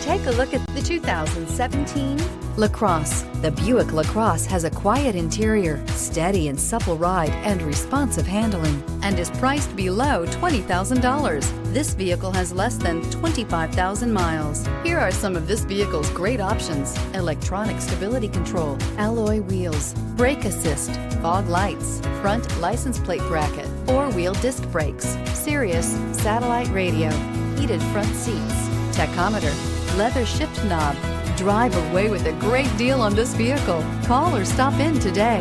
Take a look at the 2017 LaCrosse. The Buick LaCrosse has a quiet interior, steady and supple ride, and responsive handling, and is priced below $20,000. This vehicle has less than 25,000 miles. Here are some of this vehicle's great options: electronic stability control, alloy wheels, brake assist, fog lights, front license plate bracket, four-wheel disc brakes, Sirius satellite radio, heated front seats, tachometer, leather shift knob. Drive away with a great deal on this vehicle. Call or stop in today.